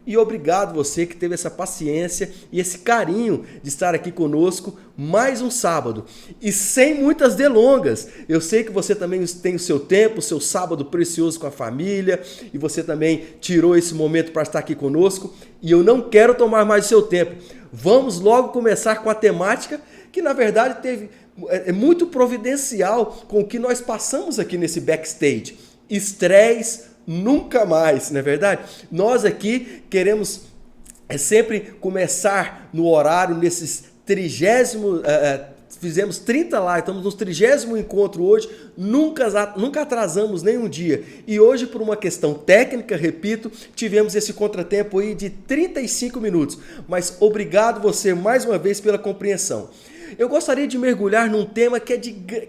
E obrigado você que teve essa paciência e esse carinho de estar aqui conosco mais um sábado. E sem muitas delongas, eu sei que você também tem o seu tempo, o seu sábado precioso com a família, e você também tirou esse momento para estar aqui conosco, e eu não quero tomar mais o seu tempo. Vamos logo começar com a temática que na verdade é muito providencial com o que nós passamos aqui nesse backstage. Estresse nunca mais, não é verdade? Nós aqui queremos sempre começar no horário, nesses 30, fizemos 30 lá, estamos no 30º encontro hoje, nunca atrasamos nenhum dia. E hoje, por uma questão técnica, repito, tivemos esse contratempo aí de 35 minutos. Mas obrigado você mais uma vez pela compreensão. Eu gostaria de mergulhar num tema que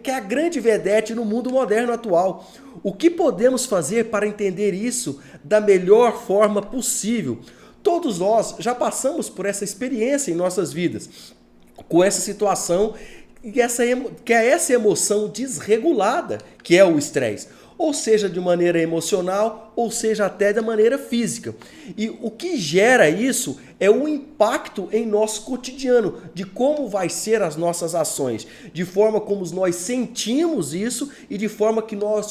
é a grande vedete no mundo moderno atual. O que podemos fazer para entender isso da melhor forma possível? Todos nós já passamos por essa experiência em nossas vidas, com essa situação que é essa emoção desregulada, que é o estresse. Ou seja, de maneira emocional, ou seja, até de maneira física. E o que gera isso é o impacto em nosso cotidiano, de como vai ser as nossas ações, de forma como nós sentimos isso e de forma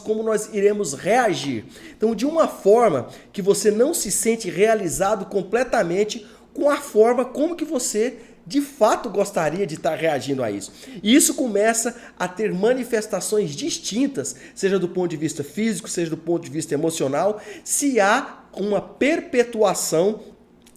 como nós iremos reagir. Então, de uma forma que você não se sente realizado completamente com a forma como que você de fato gostaria de estar reagindo a isso. E isso começa a ter manifestações distintas, seja do ponto de vista físico, seja do ponto de vista emocional, se há uma perpetuação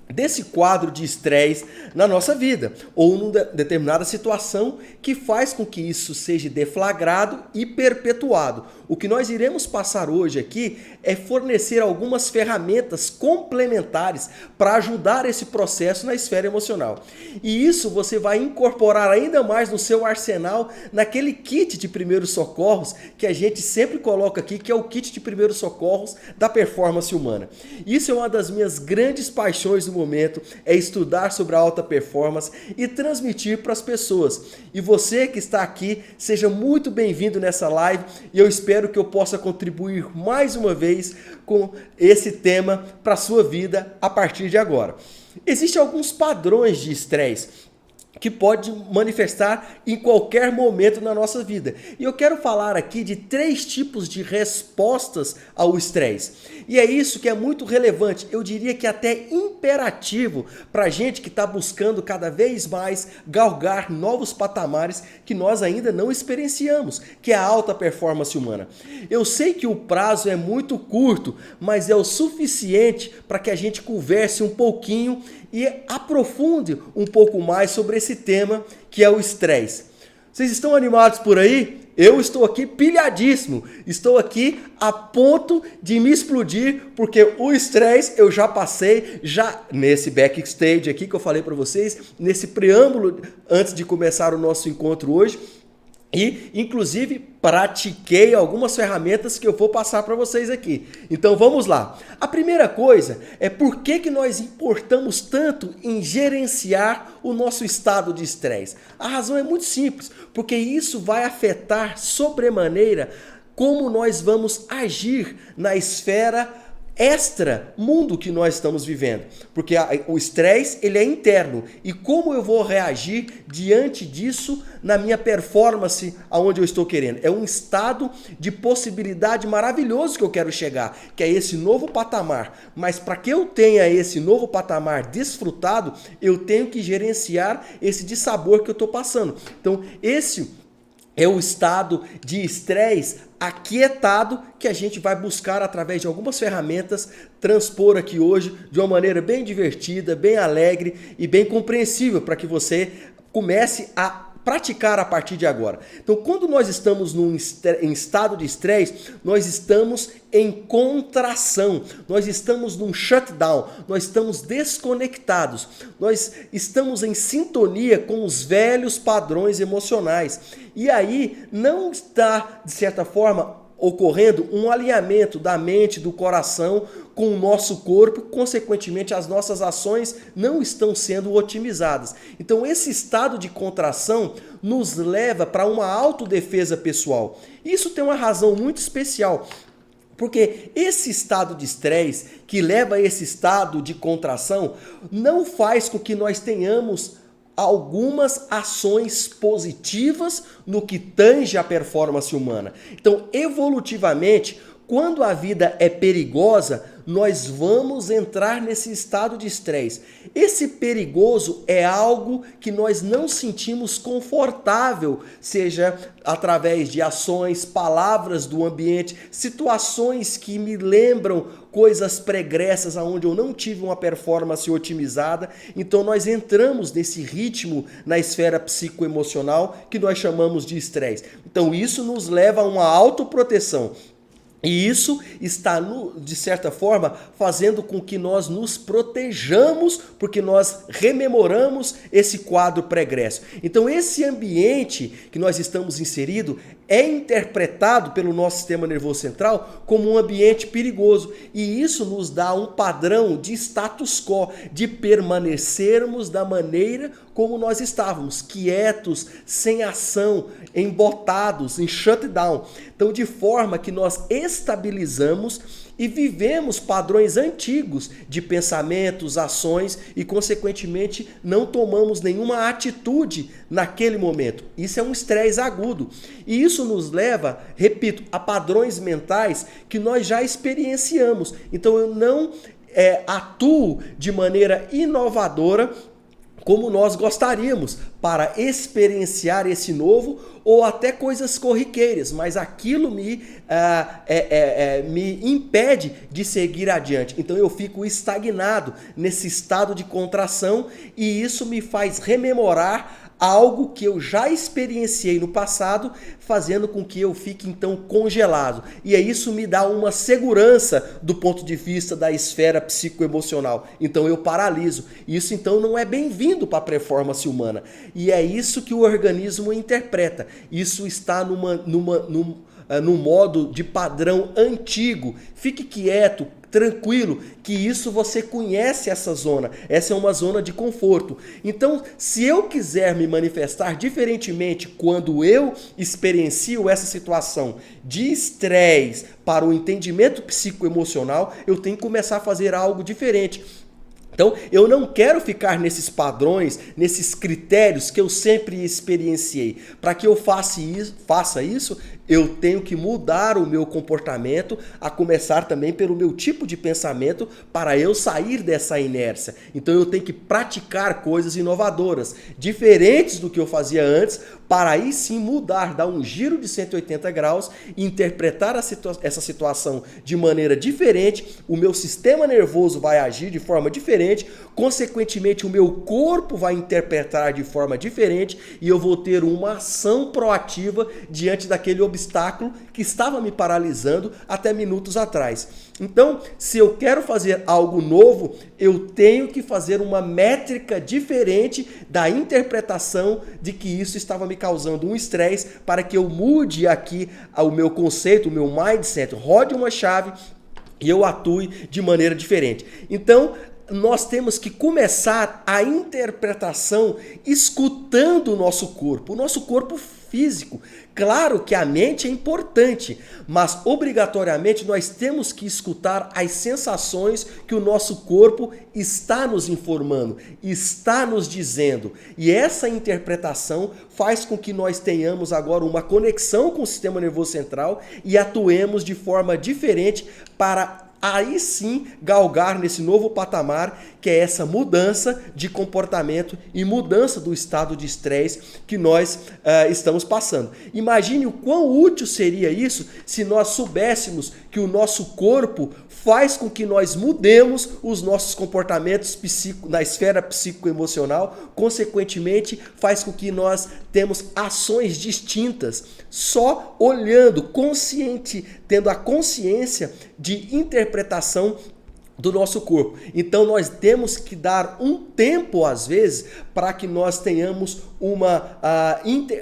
desse quadro de estresse na nossa vida, ou numa determinada situação que faz com que isso seja deflagrado e perpetuado. O que nós iremos passar hoje aqui é fornecer algumas ferramentas complementares para ajudar esse processo na esfera emocional. E isso você vai incorporar ainda mais no seu arsenal, naquele kit de primeiros socorros que a gente sempre coloca aqui, que é o kit de primeiros socorros da performance humana. Isso é uma das minhas grandes paixões no momento, é estudar sobre a alta performance e transmitir para as pessoas. E você que está aqui, seja muito bem-vindo nessa live e eu espero que eu possa contribuir mais uma vez com esse tema para a sua vida a partir de agora. Existem alguns padrões de estresse que pode manifestar em qualquer momento na nossa vida. E eu quero falar aqui de 3 tipos de respostas ao estresse. E é isso que é muito relevante, eu diria que até imperativo para a gente que está buscando cada vez mais galgar novos patamares que nós ainda não experienciamos, que é a alta performance humana. Eu sei que o prazo é muito curto, mas é o suficiente para que a gente converse um pouquinho e aprofunde um pouco mais sobre esse tema que é o estresse. Vocês estão animados por aí? Eu estou aqui pilhadíssimo, estou aqui a ponto de me explodir, porque o estresse eu já passei, já nesse backstage aqui que eu falei para vocês, nesse preâmbulo antes de começar o nosso encontro hoje. E, inclusive, pratiquei algumas ferramentas que eu vou passar para vocês aqui. Então, vamos lá. A primeira coisa é por que nós importamos tanto em gerenciar o nosso estado de estresse. A razão é muito simples, porque isso vai afetar sobremaneira como nós vamos agir na esfera extra mundo que nós estamos vivendo, porque o estresse ele é interno e como eu vou reagir diante disso na minha performance aonde eu estou querendo, é um estado de possibilidade maravilhoso que eu quero chegar, que é esse novo patamar, mas para que eu tenha esse novo patamar desfrutado, eu tenho que gerenciar esse dissabor que eu estou passando. Então esse é o estado de estresse aquietado que a gente vai buscar através de algumas ferramentas transpor aqui hoje de uma maneira bem divertida, bem alegre e bem compreensível para que você comece a praticar a partir de agora. Então, quando nós estamos em estado de estresse, nós estamos em contração, nós estamos num shutdown, nós estamos desconectados, nós estamos em sintonia com os velhos padrões emocionais. E aí não está, de certa forma, ocorrendo um alinhamento da mente, do coração com o nosso corpo, consequentemente as nossas ações não estão sendo otimizadas. Então esse estado de contração nos leva para uma autodefesa pessoal. Isso tem uma razão muito especial, Porque esse estado de estresse, que leva a esse estado de contração, não faz com que nós tenhamos algumas ações positivas no que tange a performance humana. Então, evolutivamente, quando a vida é perigosa, nós vamos entrar nesse estado de estresse. Esse perigoso é algo que nós não sentimos confortável, seja através de ações, palavras do ambiente, situações que me lembram coisas pregressas onde eu não tive uma performance otimizada. Então nós entramos nesse ritmo na esfera psicoemocional que nós chamamos de estresse. Então isso nos leva a uma autoproteção. E isso está, de certa forma, fazendo com que nós nos protejamos, porque nós rememoramos esse quadro pregresso. Então, esse ambiente que nós estamos inseridos é interpretado pelo nosso sistema nervoso central como um ambiente perigoso. E isso nos dá um padrão de status quo, de permanecermos da maneira como nós estávamos, quietos, sem ação, embotados, em shutdown. Então, de forma que nós estabilizamos e vivemos padrões antigos de pensamentos, ações e, consequentemente, não tomamos nenhuma atitude naquele momento. Isso é um estresse agudo. E isso nos leva, repito, a padrões mentais que nós já experienciamos. Então, eu não atuo de maneira inovadora como nós gostaríamos para experienciar esse novo ou até coisas corriqueiras, mas aquilo me impede de seguir adiante. Então eu fico estagnado nesse estado de contração e isso me faz rememorar algo que eu já experienciei no passado, fazendo com que eu fique então congelado. E isso me dá uma segurança do ponto de vista da esfera psicoemocional. Então eu paraliso. Isso então não é bem-vindo para a performance humana. E é isso que o organismo interpreta. Isso está num modo de padrão antigo. Fique quieto, tranquilo, que isso você conhece essa zona. Essa é uma zona de conforto. Então, se eu quiser me manifestar diferentemente quando eu experiencio essa situação de estresse para o entendimento psicoemocional, eu tenho que começar a fazer algo diferente. Então, eu não quero ficar nesses padrões, nesses critérios que eu sempre experienciei. Para que eu faça isso, eu tenho que mudar o meu comportamento, a começar também pelo meu tipo de pensamento, para eu sair dessa inércia. Então, eu tenho que praticar coisas inovadoras, diferentes do que eu fazia antes, para aí sim mudar, dar um giro de 180 graus, interpretar essa situação de maneira diferente, o meu sistema nervoso vai agir de forma diferente, consequentemente o meu corpo vai interpretar de forma diferente e eu vou ter uma ação proativa diante daquele obstáculo que estava me paralisando até minutos atrás. Então, se eu quero fazer algo novo, eu tenho que fazer uma métrica diferente da interpretação de que isso estava me causando um estresse para que eu mude aqui o meu conceito, o meu mindset, rode uma chave e eu atue de maneira diferente. Então, nós temos que começar a interpretação escutando o nosso corpo físico. Claro que a mente é importante, mas obrigatoriamente nós temos que escutar as sensações que o nosso corpo está nos informando, está nos dizendo. E essa interpretação faz com que nós tenhamos agora uma conexão com o sistema nervoso central e atuemos de forma diferente para aí sim galgar nesse novo patamar, que é essa mudança de comportamento e mudança do estado de estresse que nós estamos passando. Imagine o quão útil seria isso se nós soubéssemos que o nosso corpo faz com que nós mudemos os nossos comportamentos na esfera psicoemocional, consequentemente faz com que nós temos ações distintas, só olhando, tendo a consciência de interpretação do nosso corpo. Então nós temos que dar um tempo, às vezes, para que nós tenhamos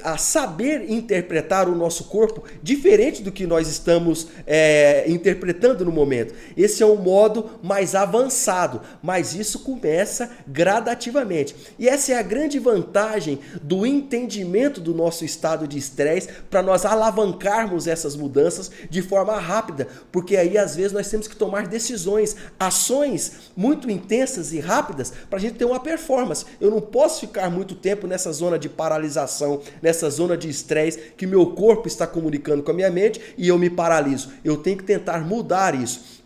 a saber interpretar o nosso corpo diferente do que nós estamos interpretando no momento. Esse é um modo mais avançado, mas isso começa gradativamente. E essa é a grande vantagem do entendimento do nosso estado de estresse para nós alavancarmos essas mudanças de forma rápida, porque aí às vezes nós temos que tomar decisões, ações muito intensas e rápidas para a gente ter uma performance. Eu não posso ficar muito tempo nessa zona de paralisação, nessa zona de estresse que meu corpo está comunicando com a minha mente e eu me paraliso. Eu tenho que tentar mudar isso.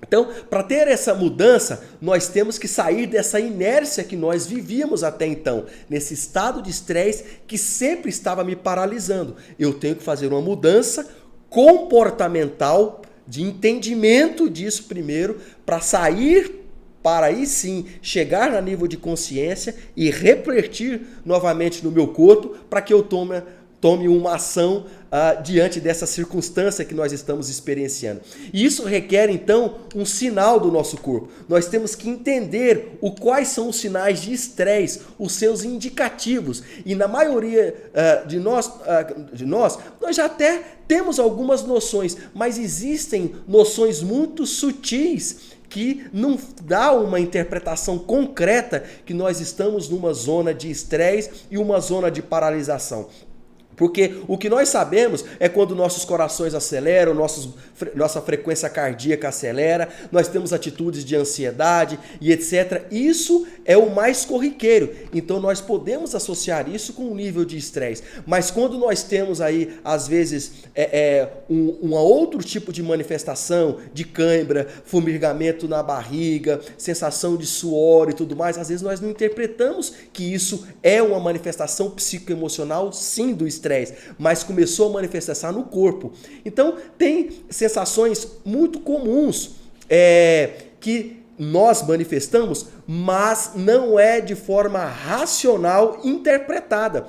Então, para ter essa mudança, nós temos que sair dessa inércia que nós vivíamos até então, nesse estado de estresse que sempre estava me paralisando. Eu tenho que fazer uma mudança comportamental, de entendimento disso primeiro, para sair, para aí sim chegar a nível de consciência e refletir novamente no meu corpo para que eu tome uma ação diante dessa circunstância que nós estamos experienciando. E isso requer, então, um sinal do nosso corpo. Nós temos que entender quais são os sinais de estresse, os seus indicativos. E na maioria de nós, nós já até temos algumas noções, mas existem noções muito sutis que não dá uma interpretação concreta que nós estamos numa zona de estresse e uma zona de paralisação. Porque o que nós sabemos é quando nossos corações aceleram, nossa frequência cardíaca acelera, nós temos atitudes de ansiedade e etc. Isso é o mais corriqueiro. Então nós podemos associar isso com um nível de estresse. Mas quando nós temos aí, às vezes, um outro tipo de manifestação, de cãibra, formigamento na barriga, sensação de suor e tudo mais, às vezes nós não interpretamos que isso é uma manifestação psicoemocional, sim, do estresse, mas começou a manifestar no corpo. Então, tem sensações muito comuns que nós manifestamos, mas não é de forma racional interpretada.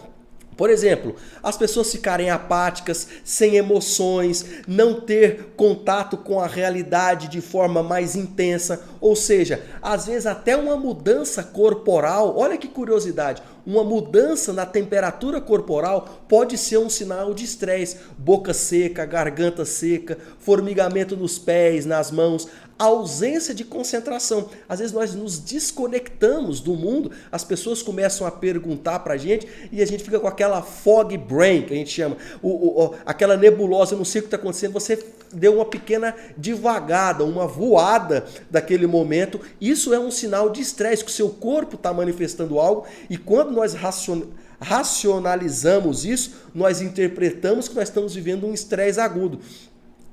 Por exemplo, as pessoas ficarem apáticas, sem emoções, não ter contato com a realidade de forma mais intensa, ou seja, às vezes até uma mudança corporal, olha que curiosidade, uma mudança na temperatura corporal pode ser um sinal de estresse, boca seca, garganta seca, formigamento nos pés, nas mãos, ausência de concentração. Às vezes nós nos desconectamos do mundo, as pessoas começam a perguntar pra gente e a gente fica com aquela fog brain, que a gente chama, aquela nebulosa, eu não sei o que está acontecendo, você deu uma pequena divagada, uma voada daquele momento. Isso é um sinal de estresse, que o seu corpo está manifestando algo, e quando nós racionalizamos isso, nós interpretamos que nós estamos vivendo um estresse agudo.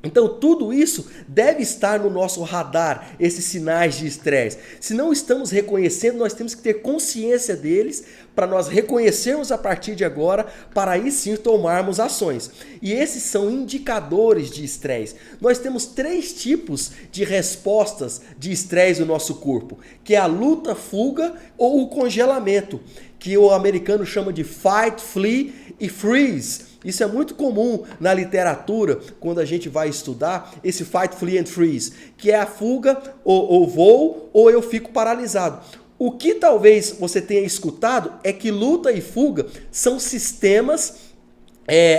Então, tudo isso deve estar no nosso radar, esses sinais de estresse. Se não estamos reconhecendo, nós temos que ter consciência deles para nós reconhecermos a partir de agora, para aí sim tomarmos ações. E esses são indicadores de estresse. Nós temos 3 tipos de respostas de estresse no nosso corpo, que é a luta, fuga ou o congelamento, que o americano chama de fight, flee e freeze. Isso é muito comum na literatura, quando a gente vai estudar esse fight, flee and freeze, que é a fuga, ou voo, ou eu fico paralisado. O que talvez você tenha escutado é que luta e fuga são sistemas,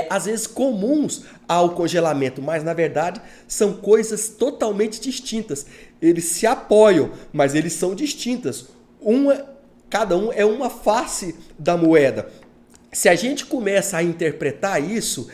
às vezes, comuns ao congelamento, mas na verdade são coisas totalmente distintas. Eles se apoiam, mas eles são distintas. Cada um é uma face da moeda. Se a gente começa a interpretar isso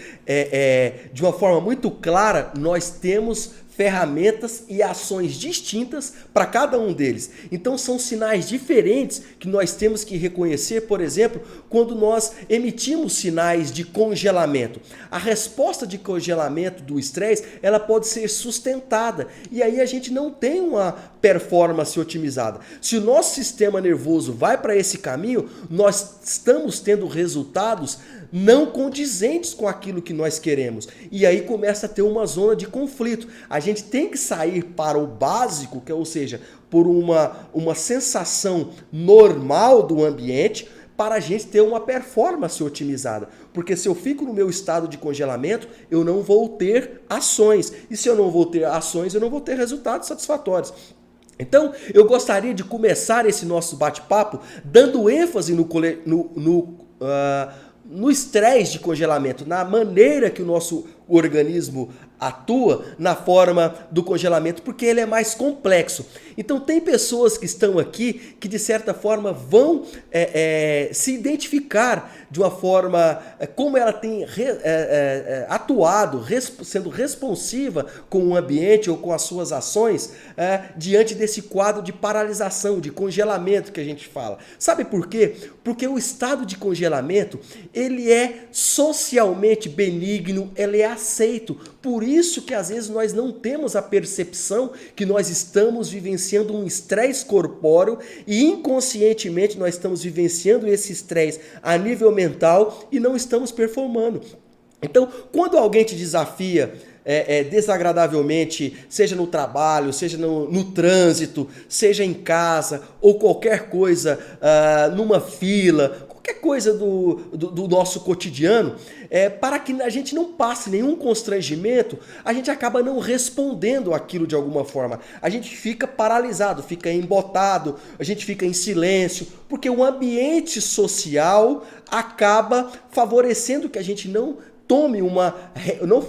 de uma forma muito clara, nós temos ferramentas e ações distintas para cada um deles. Então são sinais diferentes que nós temos que reconhecer, por exemplo, quando nós emitimos sinais de congelamento. A resposta de congelamento do estresse, ela pode ser sustentada e aí a gente não tem uma performance otimizada. Se o nosso sistema nervoso vai para esse caminho, nós estamos tendo resultados não condizentes com aquilo que nós queremos. E aí começa a ter uma zona de conflito. A gente tem que sair para o básico, ou seja, por uma sensação normal do ambiente, para a gente ter uma performance otimizada. Porque se eu fico no meu estado de congelamento, eu não vou ter ações. E se eu não vou ter ações, eu não vou ter resultados satisfatórios. Então, eu gostaria de começar esse nosso bate-papo dando ênfase no no estresse de congelamento, na maneira que o nosso organismo atua na forma do congelamento, porque ele é mais complexo. Então tem pessoas que estão aqui que de certa forma vão se identificar de uma forma como ela tem atuado, sendo responsiva com o ambiente ou com as suas ações diante desse quadro de paralisação, de congelamento que a gente fala. Sabe por quê? Porque o estado de congelamento, ele é socialmente benigno, ele é aceito. Por isso que às vezes nós não temos a percepção que nós estamos vivenciando um estresse corpóreo e inconscientemente nós estamos vivenciando esse estresse a nível mental e não estamos performando. Então, quando alguém te desafia desagradavelmente, seja no trabalho, seja no trânsito, seja em casa ou qualquer coisa, numa fila, qualquer coisa do nosso cotidiano, para que a gente não passe nenhum constrangimento, a gente acaba não respondendo aquilo de alguma forma. A gente fica paralisado, fica embotado, a gente fica em silêncio, porque o ambiente social acaba favorecendo que a gente não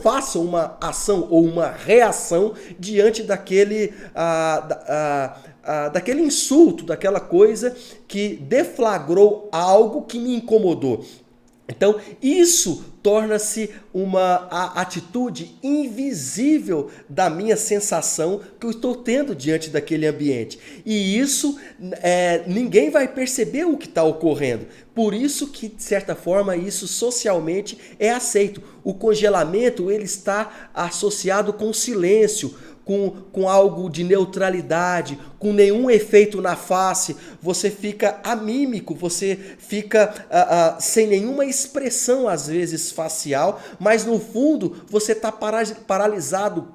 faça uma ação ou uma reação diante daquele insulto, daquela coisa que deflagrou algo que me incomodou. Então, isso torna-se uma atitude invisível da minha sensação que eu estou tendo diante daquele ambiente. E isso, ninguém vai perceber o que está ocorrendo. Por isso que, de certa forma, isso socialmente é aceito. O congelamento, ele está associado com silêncio, com algo de neutralidade, com nenhum efeito na face, você fica amímico, você fica sem nenhuma expressão, às vezes, facial, mas no fundo você está paralisado,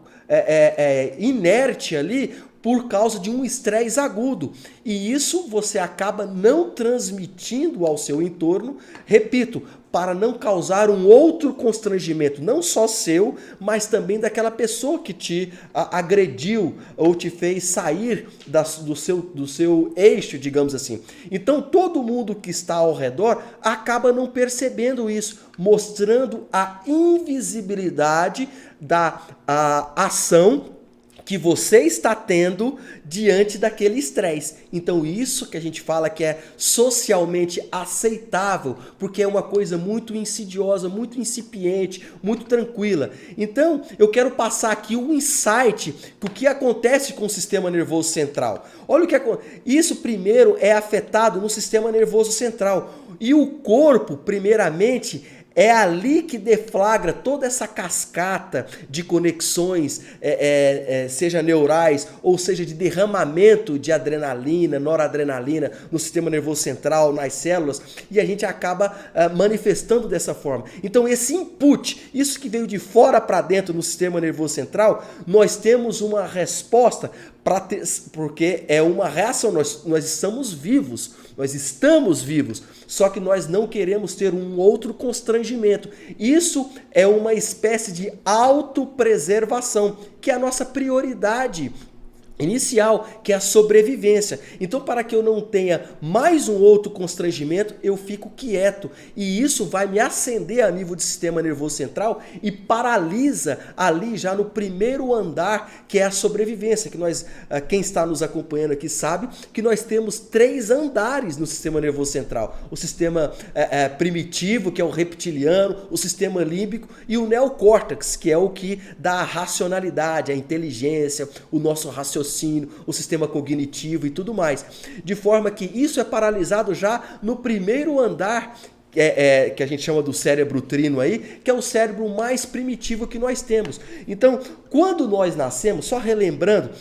inerte ali, por causa de um estresse agudo. E isso você acaba não transmitindo ao seu entorno, repito, para não causar um outro constrangimento, não só seu, mas também daquela pessoa que te agrediu ou te fez sair do seu eixo, digamos assim. Então todo mundo que está ao redor acaba não percebendo isso, mostrando a invisibilidade da ação que você está tendo diante daquele estresse. Então isso que a gente fala que é socialmente aceitável, porque é uma coisa muito insidiosa, muito incipiente, muito tranquila. Então eu quero passar aqui um insight do que acontece com o sistema nervoso central. Olha o que acontece. Isso primeiro é afetado no sistema nervoso central. E o corpo, primeiramente, é ali que deflagra toda essa cascata de conexões, seja neurais, ou seja, de derramamento de adrenalina, noradrenalina no sistema nervoso central, nas células, e a gente acaba manifestando dessa forma. Então esse input, isso que veio de fora para dentro no sistema nervoso central, nós temos uma resposta, porque é uma reação, nós estamos vivos, só que nós não queremos ter um outro constrangimento. Isso é uma espécie de autopreservação, que é a nossa prioridade inicial, que é a sobrevivência. Então, para que eu não tenha mais um outro constrangimento, eu fico quieto. E isso vai me acender a nível de sistema nervoso central e paralisa ali já no primeiro andar, que é a sobrevivência. Que nós, quem está nos acompanhando aqui sabe que nós temos 3 andares no sistema nervoso central. O sistema primitivo, que é o reptiliano, o sistema límbico e o neocórtex, que é o que dá a racionalidade, a inteligência, o nosso raciocínio, o sistema cognitivo e tudo mais. De forma que isso é paralisado já no primeiro andar, que a gente chama do cérebro trino aí, que é o cérebro mais primitivo que nós temos. Então, quando nós nascemos, só relembrando,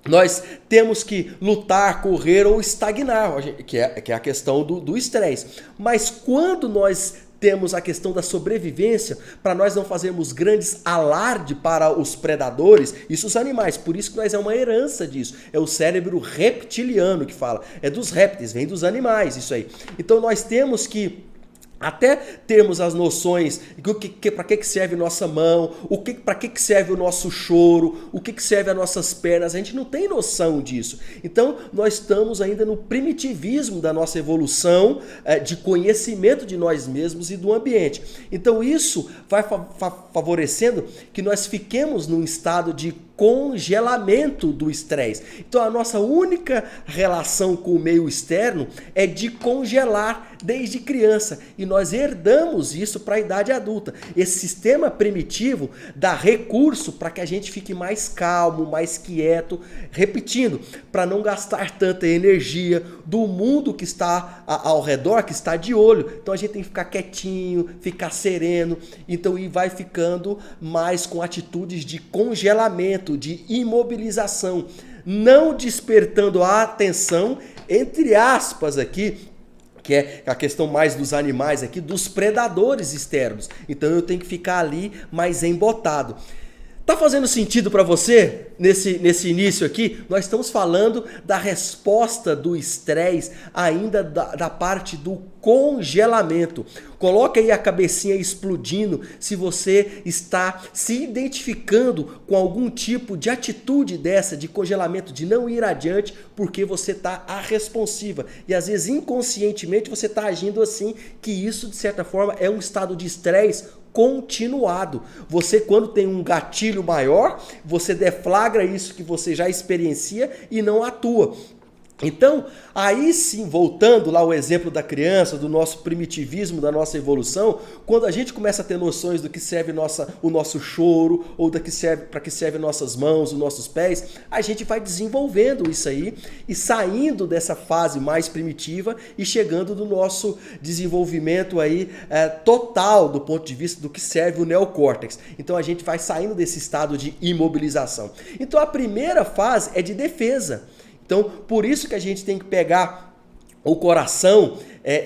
nós temos que lutar, correr ou estagnar, que é a questão do estresse. Mas quando nós temos a questão da sobrevivência, para nós não fazermos grandes alarde para os predadores, isso os animais, por isso que nós é uma herança disso, é o cérebro reptiliano que fala, é dos répteis, vem dos animais isso aí. Então nós temos que até termos as noções para que serve nossa mão, para que serve o nosso choro, o que serve as nossas pernas, a gente não tem noção disso. Então nós estamos ainda no primitivismo da nossa evolução, de conhecimento de nós mesmos e do ambiente. Então isso vai favorecendo que nós fiquemos num estado de congelamento do estresse. Então a nossa única relação com o meio externo é de congelar desde criança, e nós herdamos isso para a idade adulta. Esse sistema primitivo dá recurso para que a gente fique mais calmo, mais quieto, repetindo, para não gastar tanta energia do mundo que está ao redor, que está de olho. Então a gente tem que ficar quietinho, ficar sereno, então e vai ficando mais com atitudes de congelamento, de imobilização, não despertando a atenção, entre aspas aqui, que é a questão mais dos animais aqui, dos predadores externos. Então eu tenho que ficar ali mais embotado. Tá fazendo sentido para você nesse início aqui? Nós estamos falando da resposta do estresse, ainda da parte do congelamento. Coloca aí a cabecinha explodindo se você está se identificando com algum tipo de atitude dessa, de congelamento, de não ir adiante, porque você está responsiva. E às vezes inconscientemente você está agindo assim, que isso de certa forma é um estado de estresse continuado. Você, quando tem um gatilho maior, você deflagra isso que você já experiencia e não atua. Então, aí sim, voltando lá ao exemplo da criança, do nosso primitivismo, da nossa evolução, quando a gente começa a ter noções do que serve o nosso choro, ou para que serve nossas mãos, os nossos pés, a gente vai desenvolvendo isso aí e saindo dessa fase mais primitiva e chegando no nosso desenvolvimento aí total do ponto de vista do que serve o neocórtex. Então a gente vai saindo desse estado de imobilização. Então a primeira fase é de defesa. Então, por isso que a gente tem que pegar o coração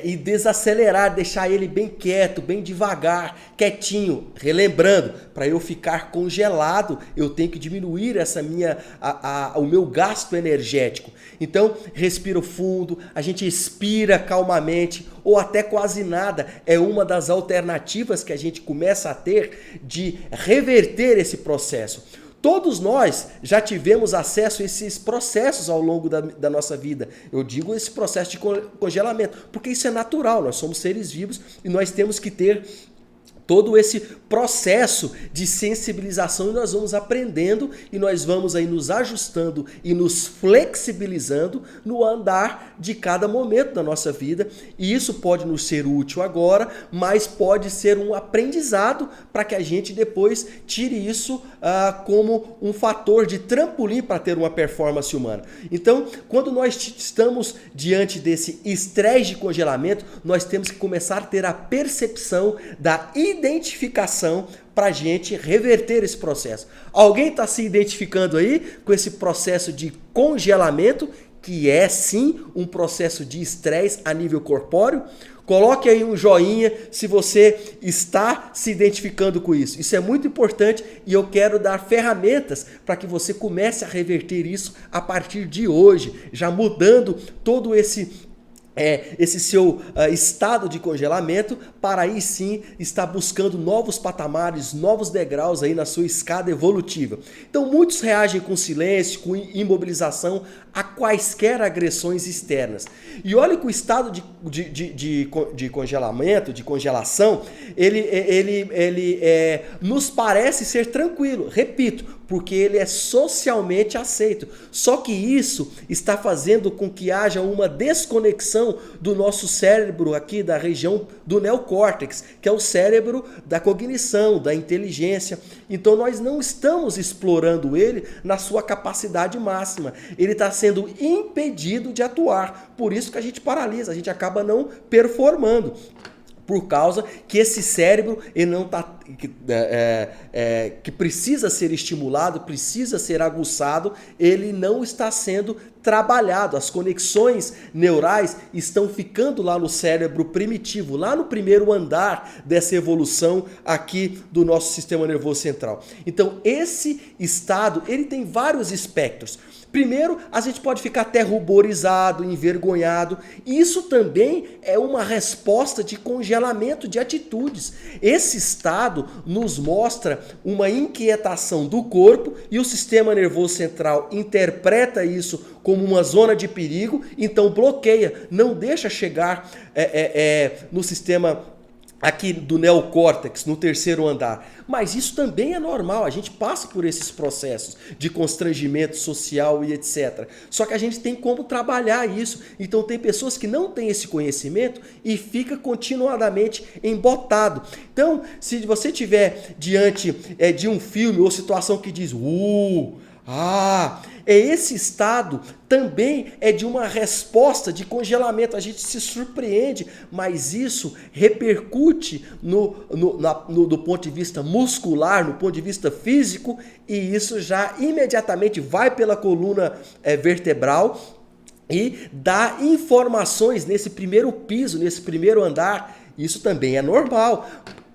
e desacelerar, deixar ele bem quieto, bem devagar, quietinho, relembrando, para eu ficar congelado, eu tenho que diminuir o meu gasto energético. Então, respiro fundo, a gente expira calmamente, ou até quase nada, é uma das alternativas que a gente começa a ter de reverter esse processo. Todos nós já tivemos acesso a esses processos ao longo da nossa vida. Eu digo esse processo de congelamento, porque isso é natural, nós somos seres vivos e nós temos que ter todo esse processo de sensibilização, e nós vamos aprendendo e nós vamos aí nos ajustando e nos flexibilizando no andar de cada momento da nossa vida, e isso pode nos ser útil agora, mas pode ser um aprendizado para que a gente depois tire isso como um fator de trampolim para ter uma performance humana. Então, quando nós estamos diante desse estresse de congelamento, nós temos que começar a ter a percepção da identificação para a gente reverter esse processo. Alguém está se identificando aí com esse processo de congelamento, que é sim um processo de estresse a nível corpóreo? Coloque aí um joinha se você está se identificando com isso. Isso é muito importante e eu quero dar ferramentas para que você comece a reverter isso a partir de hoje, já mudando todo esse seu estado de congelamento, para aí sim estar buscando novos patamares, novos degraus aí na sua escada evolutiva. Então muitos reagem com silêncio, com imobilização a quaisquer agressões externas. E olha que o estado de congelamento, de congelação, ele nos parece ser tranquilo, repito, porque ele é socialmente aceito. Só que isso está fazendo com que haja uma desconexão do nosso cérebro aqui, da região do neocórtex, que é o cérebro da cognição, da inteligência. Então nós não estamos explorando ele na sua capacidade máxima. Ele está sendo impedido de atuar. Por isso que a gente paralisa, a gente acaba não performando. Por causa que esse cérebro ele não está que precisa ser estimulado, precisa ser aguçado, ele não está sendo trabalhado. As conexões neurais estão ficando lá no cérebro primitivo, lá no primeiro andar dessa evolução aqui do nosso sistema nervoso central. Então, esse estado, ele tem vários espectros. Primeiro, a gente pode ficar até ruborizado, envergonhado. Isso também é uma resposta de congelamento de atitudes. Esse estado nos mostra uma inquietação do corpo e o sistema nervoso central interpreta isso como uma zona de perigo, então bloqueia, não deixa chegar no sistema aqui do neocórtex, no terceiro andar. Mas isso também é normal, a gente passa por esses processos de constrangimento social e etc. Só que a gente tem como trabalhar isso. Então tem pessoas que não têm esse conhecimento e fica continuadamente embotado. Então, se você estiver diante de um filme ou situação que diz esse estado também é de uma resposta de congelamento. A gente se surpreende, mas isso repercute do ponto de vista muscular, no ponto de vista físico, e isso já imediatamente vai pela coluna vertebral e dá informações nesse primeiro piso, nesse primeiro andar. Isso também é normal.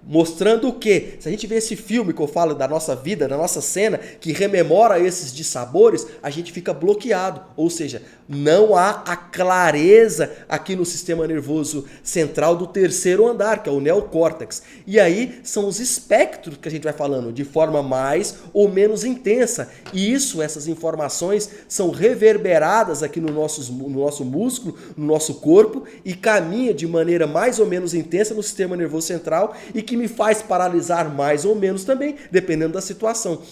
Mostrando o quê? Se a gente vê esse filme que eu falo da nossa vida, da nossa cena, que rememora esses dissabores, a gente fica bloqueado. Ou seja, não há a clareza aqui no sistema nervoso central do terceiro andar, que é o neocórtex. E aí são os espectros que a gente vai falando, de forma mais ou menos intensa. E essas informações são reverberadas aqui no nosso músculo, no nosso corpo, e caminha de maneira mais ou menos intensa no sistema nervoso central e que me faz paralisar mais ou menos também, dependendo da situação.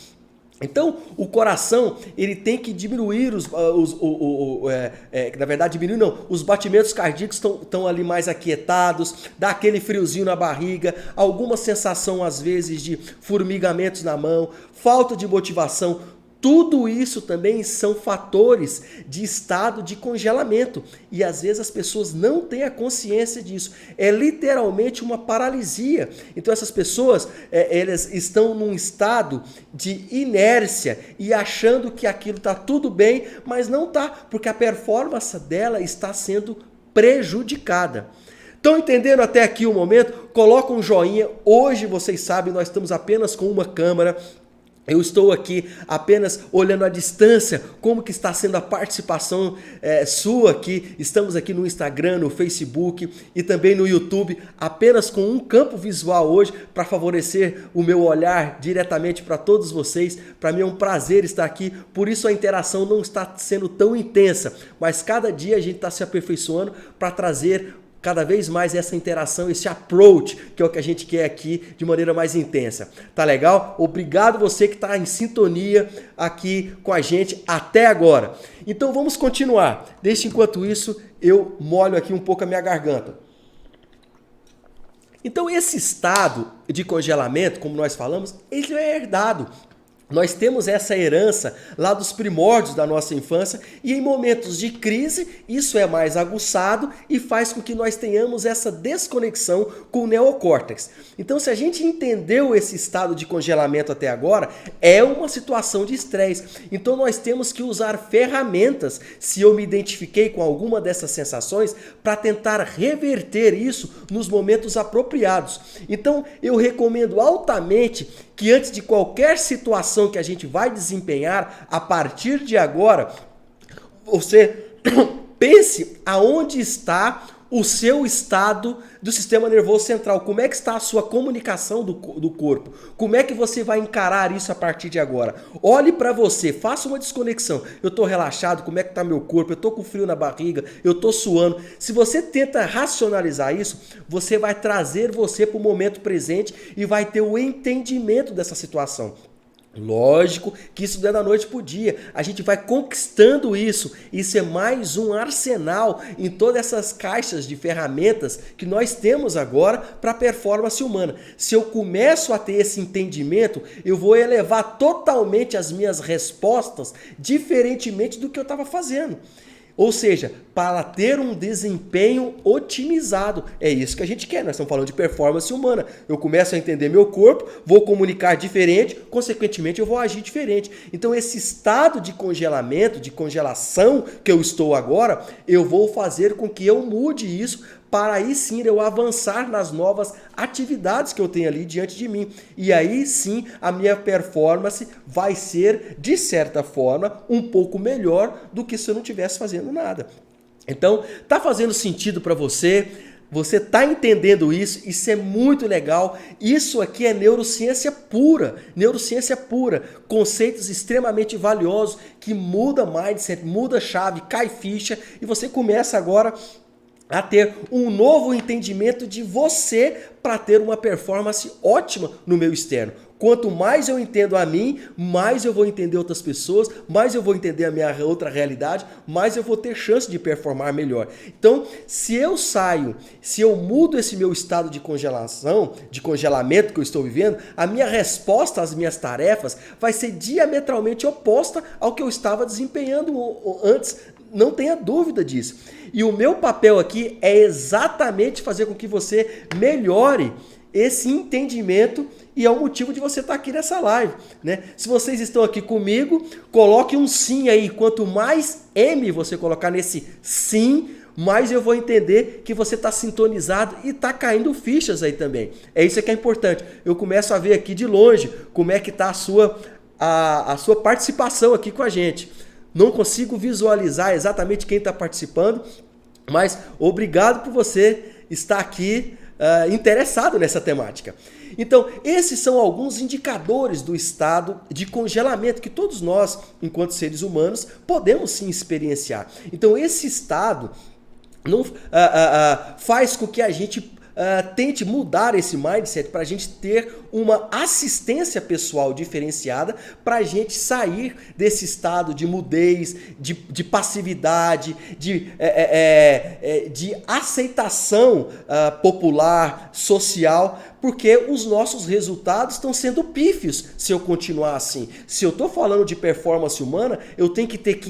Então, o coração, ele tem que diminuir na verdade, diminuir não, os batimentos cardíacos estão ali mais aquietados, dá aquele friozinho na barriga, alguma sensação às vezes de formigamentos na mão, falta de motivação. Tudo isso também são fatores de estado de congelamento e às vezes as pessoas não têm a consciência disso. É literalmente uma paralisia. Então essas pessoas elas estão num estado de inércia e achando que aquilo está tudo bem, mas não está, porque a performance dela está sendo prejudicada. Estão entendendo até aqui o momento? Coloca um joinha. Hoje, vocês sabem, nós estamos apenas com uma câmera. Eu estou aqui apenas olhando à distância como que está sendo a participação sua aqui. Estamos aqui no Instagram, no Facebook e também no YouTube, apenas com um campo visual hoje para favorecer o meu olhar diretamente para todos vocês. Para mim é um prazer estar aqui, por isso a interação não está sendo tão intensa, mas cada dia a gente está se aperfeiçoando para trazer cada vez mais essa interação, esse approach, que é o que a gente quer aqui de maneira mais intensa. Tá legal? Obrigado você que está em sintonia aqui com a gente até agora. Então vamos continuar. Deixa enquanto isso eu molho aqui um pouco a minha garganta. Então esse estado de congelamento, como nós falamos, ele é herdado. Nós temos essa herança lá dos primórdios da nossa infância e em momentos de crise isso é mais aguçado e faz com que nós tenhamos essa desconexão com o neocórtex. Então, se a gente entendeu esse estado de congelamento até agora, é uma situação de estresse. Então, nós temos que usar ferramentas, se eu me identifiquei com alguma dessas sensações, para tentar reverter isso nos momentos apropriados. Então, eu recomendo altamente que antes de qualquer situação que a gente vai desempenhar a partir de agora, você pense aonde está o seu estado do sistema nervoso central, como é que está a sua comunicação do corpo, como é que você vai encarar isso a partir de agora. Olhe para você, faça uma desconexão. Eu estou relaxado, como é que está meu corpo, eu estou com frio na barriga, eu estou suando. Se você tenta racionalizar isso, você vai trazer você para o momento presente e vai ter o entendimento dessa situação. Lógico que isso não é da noite para o dia, a gente vai conquistando isso. Isso é mais um arsenal em todas essas caixas de ferramentas que nós temos agora para a performance humana. Se eu começo a ter esse entendimento, eu vou elevar totalmente as minhas respostas diferentemente do que eu estava fazendo. Ou seja, para ter um desempenho otimizado. É isso que a gente quer. Nós estamos falando de performance humana. Eu começo a entender meu corpo, vou comunicar diferente, consequentemente eu vou agir diferente. Então esse estado de congelamento, de congelação que eu estou agora, eu vou fazer com que eu mude isso para aí sim eu avançar nas novas atividades que eu tenho ali diante de mim. E aí sim a minha performance vai ser, de certa forma, um pouco melhor do que se eu não estivesse fazendo nada. Então, tá fazendo sentido para você? Você tá entendendo isso? Isso é muito legal. Isso aqui é neurociência pura. Neurociência pura. Conceitos extremamente valiosos que muda mindset, muda chave, cai ficha e você começa agora a ter um novo entendimento de você para ter uma performance ótima no meio externo. Quanto mais eu entendo a mim, mais eu vou entender outras pessoas, mais eu vou entender a minha outra realidade, mais eu vou ter chance de performar melhor. Então, se eu mudo esse meu estado de congelação, de congelamento que eu estou vivendo, a minha resposta às minhas tarefas vai ser diametralmente oposta ao que eu estava desempenhando antes. Não tenha dúvida disso. E o meu papel aqui é exatamente fazer com que você melhore esse entendimento e é o motivo de você estar aqui nessa live, né? Se vocês estão aqui comigo, coloque um sim aí. Quanto mais M você colocar nesse sim, mais eu vou entender que você está sintonizado e está caindo fichas aí também. É isso que é importante. Eu começo a ver aqui de longe como é que está a sua participação aqui com a gente. Não consigo visualizar exatamente quem está participando, mas obrigado por você estar aqui interessado nessa temática. Então, esses são alguns indicadores do estado de congelamento que todos nós, enquanto seres humanos, podemos sim experienciar. Então, esse estado não, faz com que a gente tente mudar esse mindset para a gente ter uma assistência pessoal diferenciada para a gente sair desse estado de mudez, de passividade, de aceitação popular, social, porque os nossos resultados estão sendo pífios se eu continuar assim. Se eu estou falando de performance humana, eu tenho que ter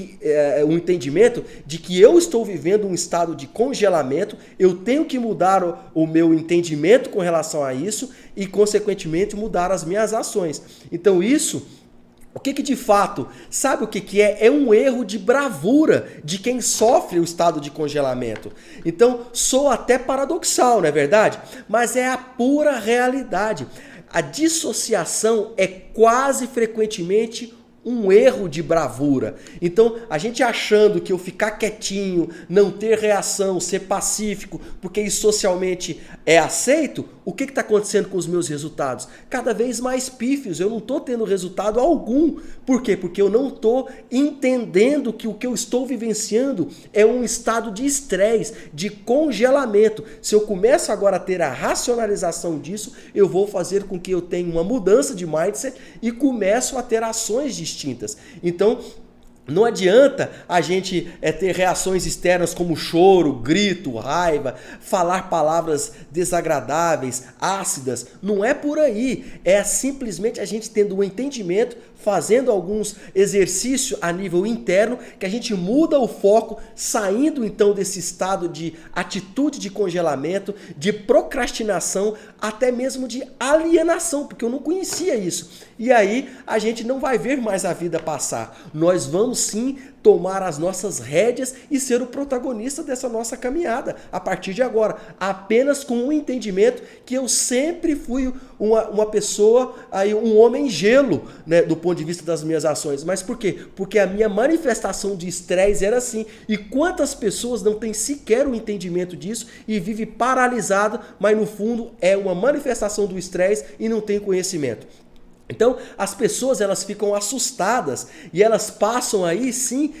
um entendimento de que eu estou vivendo um estado de congelamento, eu tenho que mudar o meu entendimento com relação a isso e, consequentemente, mudar as minhas ações. Então isso, o que de fato, sabe o que é? É um erro de bravura de quem sofre o estado de congelamento. Então, soa até paradoxal, não é verdade? Mas é a pura realidade. A dissociação é quase frequentemente um erro de bravura. Então, a gente achando que eu ficar quietinho, não ter reação, ser pacífico, porque isso socialmente é aceito, o que está acontecendo com os meus resultados? Cada vez mais pífios, eu não estou tendo resultado algum. Por quê? Porque eu não estou entendendo que o que eu estou vivenciando é um estado de estresse, de congelamento. Se eu começo agora a ter a racionalização disso, eu vou fazer com que eu tenha uma mudança de mindset e começo a ter ações distintas. Então, não adianta a gente ter reações externas como choro, grito, raiva, falar palavras desagradáveis, ácidas. Não é por aí. É simplesmente a gente tendo um entendimento, fazendo alguns exercícios a nível interno, que a gente muda o foco, saindo então desse estado de atitude de congelamento, de procrastinação, até mesmo de alienação, porque eu não conhecia isso. E aí a gente não vai ver mais a vida passar. Nós vamos sim tomar as nossas rédeas e ser o protagonista dessa nossa caminhada a partir de agora, apenas com o entendimento que eu sempre fui uma pessoa, aí, um homem gelo, né, do ponto de vista das minhas ações. Mas por quê? Porque a minha manifestação de estresse era assim. E quantas pessoas não têm sequer o entendimento disso e vive paralisado, mas no fundo é uma manifestação do estresse e não tem conhecimento. Então, as pessoas elas ficam assustadas e elas passam aí sim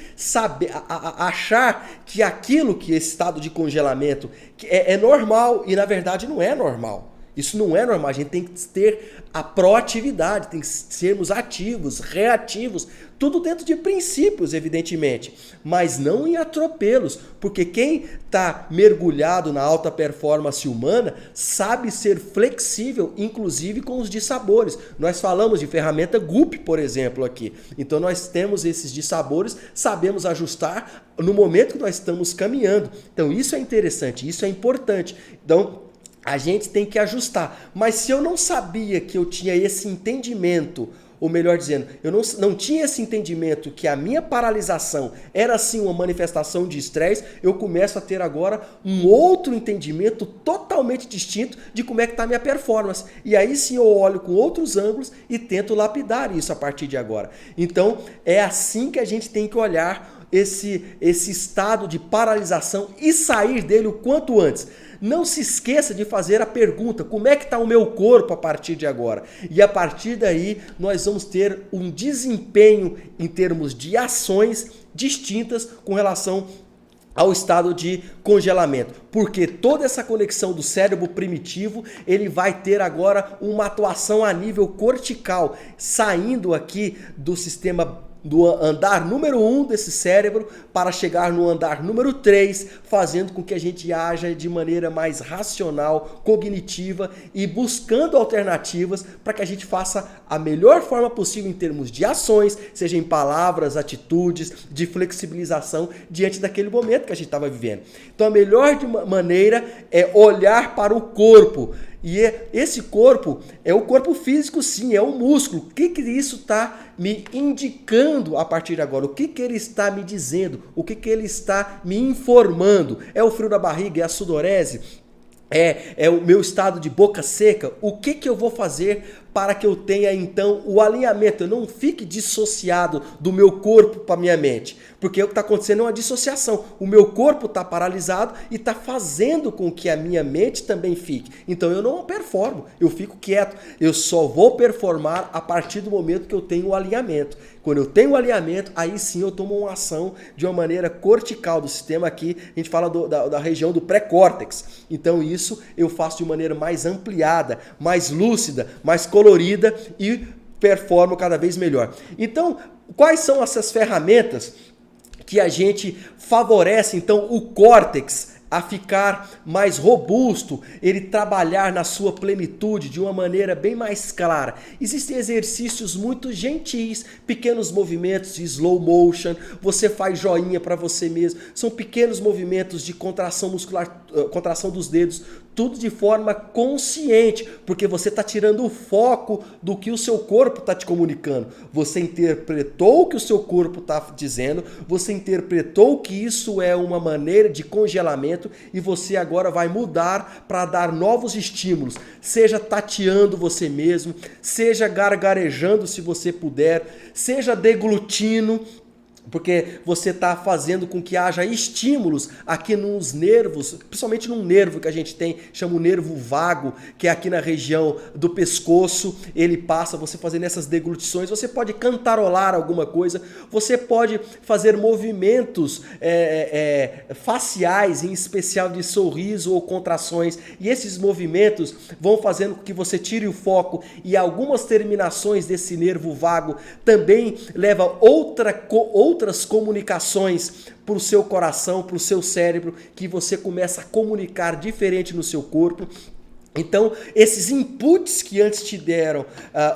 a achar que aquilo, que esse estado de congelamento é normal e na verdade não é normal. Isso não é normal, a gente tem que ter a proatividade, tem que sermos ativos, reativos, tudo dentro de princípios, evidentemente, mas não em atropelos, porque quem está mergulhado na alta performance humana sabe ser flexível, inclusive com os dissabores. Nós falamos de ferramenta GUP, por exemplo, aqui. Então nós temos esses dissabores, sabemos ajustar no momento que nós estamos caminhando. Então isso é interessante, isso é importante. Então a gente tem que ajustar. Mas se eu não sabia que eu tinha esse entendimento, ou melhor dizendo, eu não tinha esse entendimento que a minha paralisação era sim uma manifestação de estresse, eu começo a ter agora um outro entendimento totalmente distinto de como é que está a minha performance. E aí sim eu olho com outros ângulos e tento lapidar isso a partir de agora. Então é assim que a gente tem que olhar esse estado de paralisação e sair dele o quanto antes. Não se esqueça de fazer a pergunta, como é que está o meu corpo a partir de agora? E a partir daí nós vamos ter um desempenho em termos de ações distintas com relação ao estado de congelamento, porque toda essa conexão do cérebro primitivo, ele vai ter agora uma atuação a nível cortical, saindo aqui do sistema do andar número 1 desse cérebro para chegar no andar número 3, fazendo com que a gente haja de maneira mais racional, cognitiva e buscando alternativas para que a gente faça a melhor forma possível em termos de ações, seja em palavras, atitudes, de flexibilização diante daquele momento que a gente estava vivendo. Então a melhor maneira é olhar para o corpo. E esse corpo é o corpo físico, sim, é o músculo. O que isso está me indicando a partir de agora? O que ele está me dizendo? O que ele está me informando? É o frio da barriga? É a sudorese? É o meu estado de boca seca? O que eu vou fazer para que eu tenha então o alinhamento? Eu não fique dissociado do meu corpo para a minha mente. Porque o que está acontecendo é uma dissociação. O meu corpo está paralisado e está fazendo com que a minha mente também fique. Então eu não performo, eu fico quieto. Eu só vou performar a partir do momento que eu tenho o alinhamento. Quando eu tenho o alinhamento, aí sim eu tomo uma ação de uma maneira cortical do sistema aqui. A gente fala da região do pré-córtex. Então isso eu faço de maneira mais ampliada, mais lúcida, mais colorida e performo cada vez melhor. Então, quais são essas ferramentas que a gente favorece então o córtex a ficar mais robusto, ele trabalhar na sua plenitude de uma maneira bem mais clara? Existem exercícios muito gentis, pequenos movimentos de slow motion, você faz joinha para você mesmo, são pequenos movimentos de contração muscular, contração dos dedos, tudo de forma consciente, porque você está tirando o foco do que o seu corpo está te comunicando. Você interpretou o que o seu corpo está dizendo, você interpretou que isso é uma maneira de congelamento e você agora vai mudar para dar novos estímulos, seja tateando você mesmo, seja gargarejando se você puder, seja deglutindo, porque você está fazendo com que haja estímulos aqui nos nervos, principalmente num nervo que a gente tem, chama o nervo vago, que é aqui na região do pescoço, ele passa, você fazendo essas deglutições, você pode cantarolar alguma coisa, você pode fazer movimentos faciais, em especial de sorriso ou contrações, e esses movimentos vão fazendo com que você tire o foco e algumas terminações desse nervo vago também levam outras comunicações para o seu coração, para o seu cérebro, que você começa a comunicar diferente no seu corpo. Então, esses inputs que antes te deram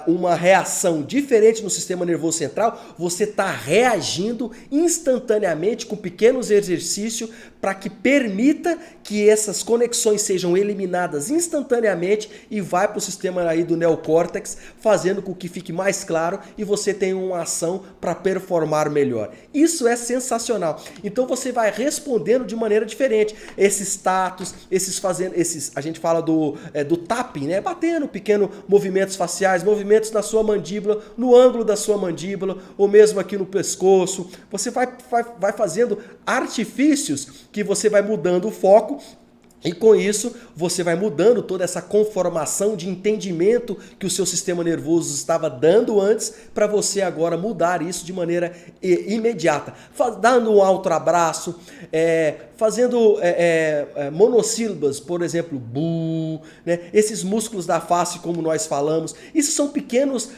uma reação diferente no sistema nervoso central, você está reagindo instantaneamente com pequenos exercícios para que permita que essas conexões sejam eliminadas instantaneamente e vai para o sistema aí do neocórtex, fazendo com que fique mais claro e você tenha uma ação para performar melhor. Isso é sensacional. Então você vai respondendo de maneira diferente. Esses tatos, a gente fala do tapping, né? Batendo pequenos movimentos faciais, movimentos na sua mandíbula, no ângulo da sua mandíbula, ou mesmo aqui no pescoço. Você vai fazendo artifícios que você vai mudando o foco E com isso, você vai mudando toda essa conformação de entendimento que o seu sistema nervoso estava dando antes, para você agora mudar isso de maneira imediata. Dando um alto abraço, fazendo monossílabas, por exemplo, bu, né? Esses músculos da face, como nós falamos. Isso são pequenos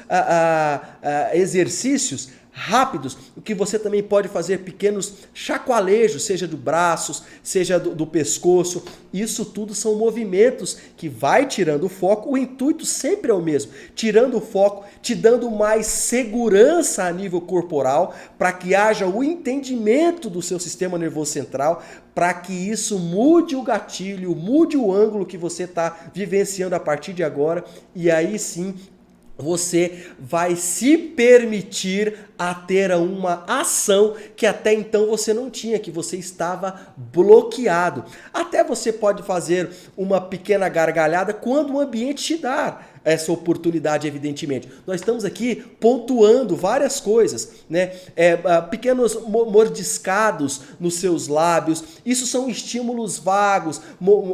exercícios rápidos, o que você também pode fazer pequenos chacoalejos, seja do braços, seja do pescoço. Isso tudo são movimentos que vai tirando o foco. O intuito sempre é o mesmo, tirando o foco, te dando mais segurança a nível corporal, para que haja o entendimento do seu sistema nervoso central, para que isso mude o gatilho, mude o ângulo que você está vivenciando a partir de agora, e aí sim você vai se permitir a ter uma ação que até então você não tinha, que você estava bloqueado. Até você pode fazer uma pequena gargalhada quando o ambiente te dá essa oportunidade, evidentemente. Nós estamos aqui pontuando várias coisas, né? Pequenos mordiscados nos seus lábios. Isso são estímulos vagos,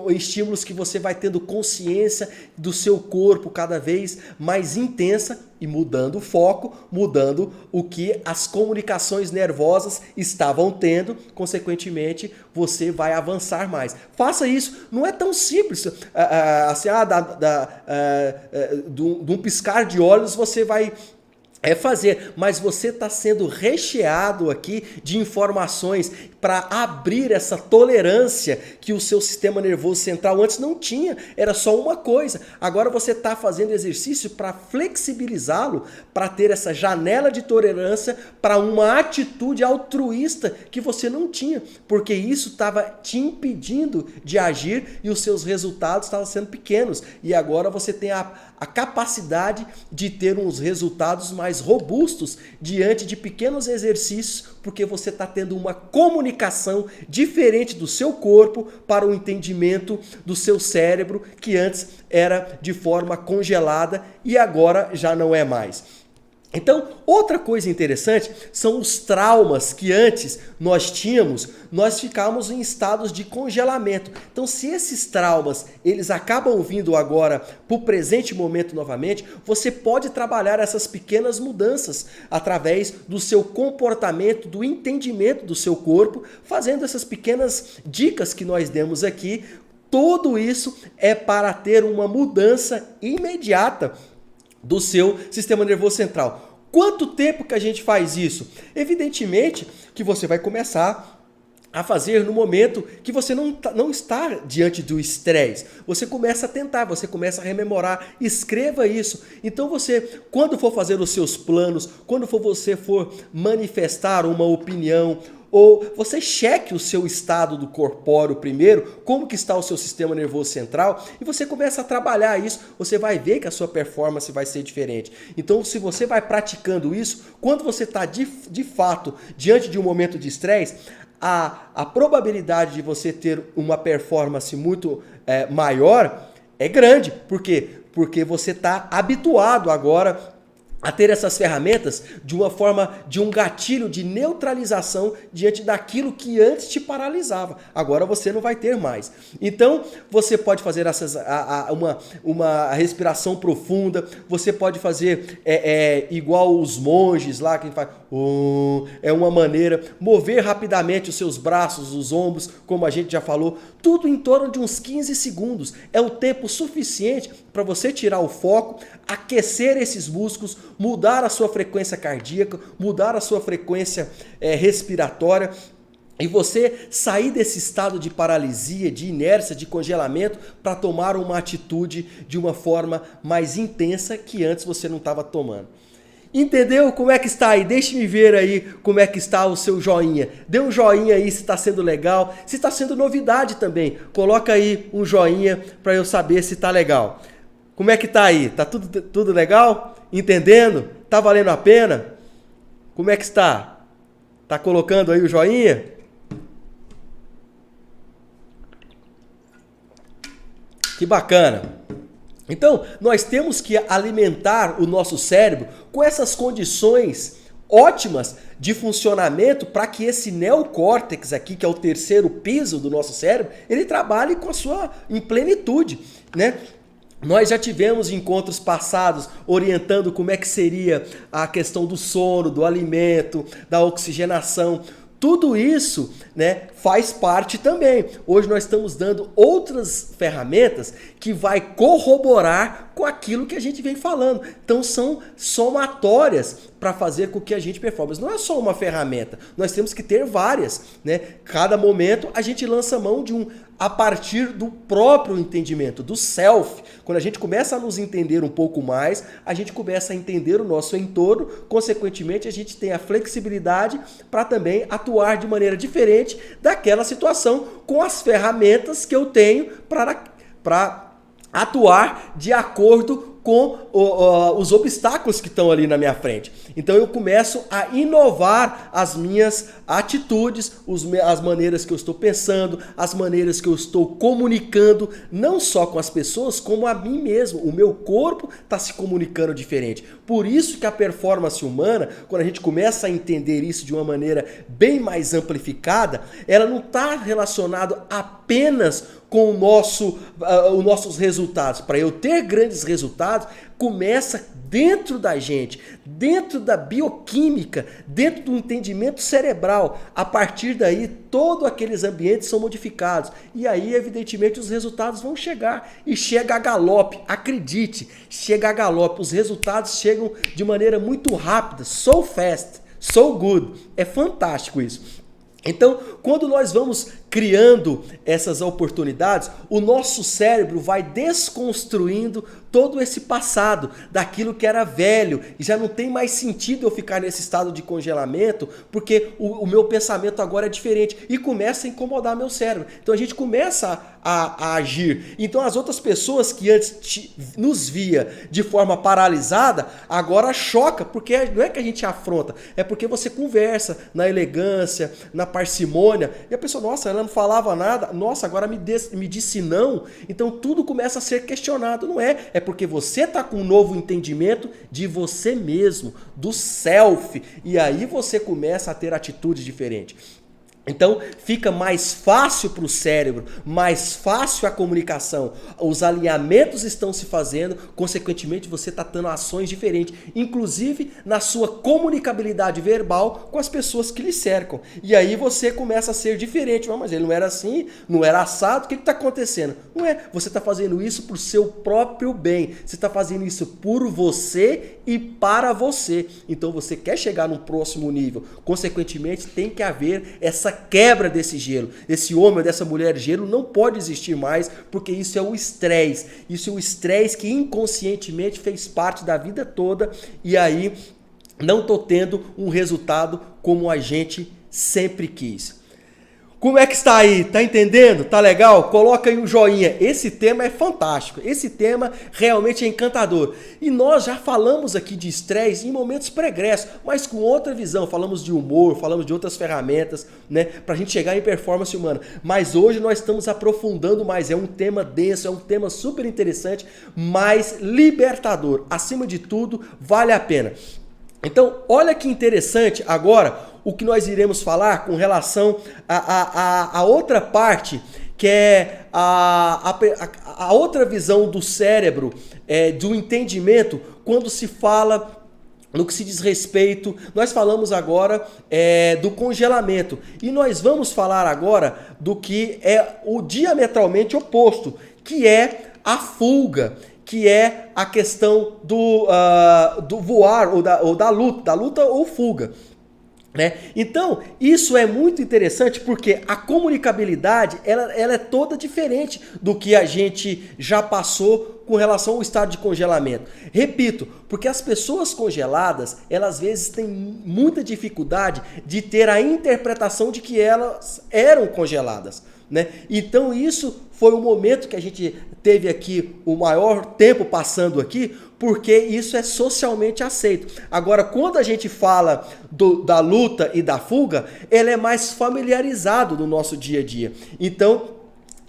estímulos que você vai tendo consciência do seu corpo cada vez mais intensa, e mudando o foco, mudando o que as comunicações nervosas estavam tendo, consequentemente, você vai avançar mais. Faça isso, não é tão simples, assim, de um piscar de olhos você vai fazer, mas você está sendo recheado aqui de informações para abrir essa tolerância que o seu sistema nervoso central antes não tinha, era só uma coisa. Agora você está fazendo exercício para flexibilizá-lo, para ter essa janela de tolerância para uma atitude altruísta que você não tinha, porque isso estava te impedindo de agir e os seus resultados estavam sendo pequenos. E agora você tem a capacidade de ter uns resultados mais robustos diante de pequenos exercícios, porque você está tendo uma comunicação diferente do seu corpo para o entendimento do seu cérebro, que antes era de forma congelada e agora já não é mais. Então, outra coisa interessante são os traumas que antes nós tínhamos, nós ficávamos em estados de congelamento. Então, se esses traumas, eles acabam vindo agora para o presente momento novamente, você pode trabalhar essas pequenas mudanças através do seu comportamento, do entendimento do seu corpo, fazendo essas pequenas dicas que nós demos aqui. Tudo isso é para ter uma mudança imediata do seu sistema nervoso central. Quanto tempo que a gente faz isso? Evidentemente que você vai começar a fazer no momento que você não está diante do estresse. Você começa a tentar, você começa a rememorar, escreva isso. Então você, quando for fazer os seus planos, quando você for manifestar uma opinião, ou você cheque o seu estado do corpóreo primeiro, como que está o seu sistema nervoso central, e você começa a trabalhar isso, você vai ver que a sua performance vai ser diferente. Então, se você vai praticando isso, quando você está de fato diante de um momento de estresse, a probabilidade de você ter uma performance muito maior é grande. Por quê? Porque você está habituado agora a ter essas ferramentas de uma forma, de um gatilho de neutralização diante daquilo que antes te paralisava. Agora você não vai ter mais. Então, você pode fazer uma respiração profunda, você pode fazer igual os monges lá, que faz... é uma maneira, mover rapidamente os seus braços, os ombros, como a gente já falou, tudo em torno de uns 15 segundos. É o tempo suficiente para você tirar o foco, aquecer esses músculos, mudar a sua frequência cardíaca, mudar a sua frequência respiratória, e você sair desse estado de paralisia, de inércia, de congelamento, para tomar uma atitude de uma forma mais intensa que antes você não estava tomando. Entendeu como é que está aí? Deixe-me ver aí como é que está o seu joinha. Dê um joinha aí se está sendo legal, se está sendo novidade também. Coloca aí um joinha para eu saber se está legal. Como é que está aí? Está tudo legal? Entendendo? Está valendo a pena? Como é que está? Está colocando aí o joinha? Que bacana! Então, nós temos que alimentar o nosso cérebro com essas condições ótimas de funcionamento para que esse neocórtex aqui, que é o terceiro piso do nosso cérebro, ele trabalhe com a sua em plenitude, né? Nós já tivemos encontros passados orientando como é que seria a questão do sono, do alimento, da oxigenação. Tudo isso, né, faz parte também. Hoje nós estamos dando outras ferramentas que vai corroborar com aquilo que a gente vem falando. Então são somatórias para fazer com que a gente performe. Mas não é só uma ferramenta, nós temos que ter várias, né? Cada momento a gente lança mão de a partir do próprio entendimento, do self. Quando a gente começa a nos entender um pouco mais, a gente começa a entender o nosso entorno, consequentemente a gente tem a flexibilidade para também atuar de maneira diferente daquela situação com as ferramentas que eu tenho para atuar de acordo com os obstáculos que estão ali na minha frente. Então eu começo a inovar as minhas atitudes, as maneiras que eu estou pensando, as maneiras que eu estou comunicando, não só com as pessoas, como a mim mesmo. O meu corpo está se comunicando diferente. Por isso que a performance humana, quando a gente começa a entender isso de uma maneira bem mais amplificada, ela não está relacionada apenas com os nossos resultados. Para eu ter grandes resultados, começa dentro da gente, dentro da bioquímica, dentro do entendimento cerebral. A partir daí, todos aqueles ambientes são modificados. E aí, evidentemente, os resultados vão chegar. E chega a galope, acredite, chega a galope. Os resultados chegam de maneira muito rápida, so fast, so good. É fantástico isso. Então, quando nós vamos criando essas oportunidades, o nosso cérebro vai desconstruindo todo esse passado, daquilo que era velho, e já não tem mais sentido eu ficar nesse estado de congelamento, porque o meu pensamento agora é diferente, e começa a incomodar meu cérebro. Então a gente começa a agir. Então as outras pessoas que antes nos via de forma paralisada, agora choca, porque não é que a gente afronta, é porque você conversa na elegância, na parcimônia, e a pessoa, nossa, ela não falava nada, nossa, agora me disse não. Então tudo começa a ser questionado. Não é, é porque você está com um novo entendimento de você mesmo, do self, e aí você começa a ter atitudes diferentes. Então fica mais fácil para o cérebro, mais fácil a comunicação, os alinhamentos estão se fazendo, consequentemente você está tendo ações diferentes, inclusive na sua comunicabilidade verbal com as pessoas que lhe cercam. E aí você começa a ser diferente. Mas ele não era assim, não era assado, o que está acontecendo? Não é, você está fazendo isso por seu próprio bem, você está fazendo isso por você e para você. Então você quer chegar num próximo nível, consequentemente tem que haver essa quebra desse gelo. Esse homem ou dessa mulher gelo não pode existir mais, porque isso é o estresse. Isso é o estresse que inconscientemente fez parte da vida toda, e aí não estou tendo um resultado como a gente sempre quis. Como é que está aí? Tá entendendo? Tá legal? Coloca aí um joinha. Esse tema é fantástico. Esse tema realmente é encantador. E nós já falamos aqui de estresse em momentos pregressos, mas com outra visão. Falamos de humor, falamos de outras ferramentas, né, pra gente chegar em performance humana. Mas hoje nós estamos aprofundando mais. É um tema denso, é um tema super interessante, mas libertador. Acima de tudo, vale a pena. Então, olha que interessante agora o que nós iremos falar com relação a outra parte, que é a outra visão do cérebro, do entendimento, quando se fala no que se diz respeito. Nós falamos agora do congelamento, e nós vamos falar agora do que é o diametralmente oposto, que é a fuga, que é a questão do voar ou da luta ou fuga. Né? Então, isso é muito interessante porque a comunicabilidade ela é toda diferente do que a gente já passou com relação ao estado de congelamento. Repito, porque as pessoas congeladas, elas às vezes têm muita dificuldade de ter a interpretação de que elas eram congeladas. Né? Então isso foi o momento que a gente teve aqui o maior tempo passando aqui, porque isso é socialmente aceito. Agora, quando a gente fala da luta e da fuga, ela é mais familiarizado no nosso dia a dia. Então,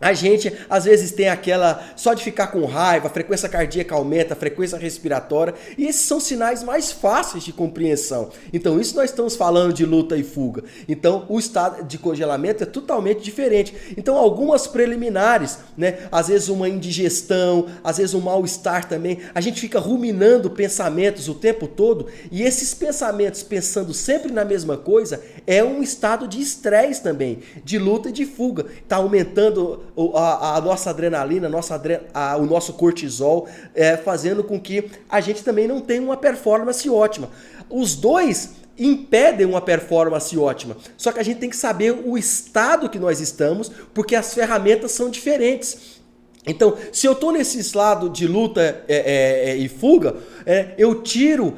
A gente às vezes tem aquela, só de ficar com raiva, a frequência cardíaca aumenta, a frequência respiratória, e esses são sinais mais fáceis de compreensão. Então isso nós estamos falando de luta e fuga. Então o estado de congelamento é totalmente diferente. Então algumas preliminares, né? Às vezes uma indigestão, às vezes um mal-estar também, a gente fica ruminando pensamentos o tempo todo, e esses pensamentos pensando sempre na mesma coisa, é um estado de estresse também, de luta e de fuga. Está aumentando a nossa adrenalina, o nosso cortisol, fazendo com que a gente também não tenha uma performance ótima. Os dois impedem uma performance ótima, só que a gente tem que saber o estado que nós estamos, porque as ferramentas são diferentes. Então, se eu estou nesse estado de luta e fuga, eu tiro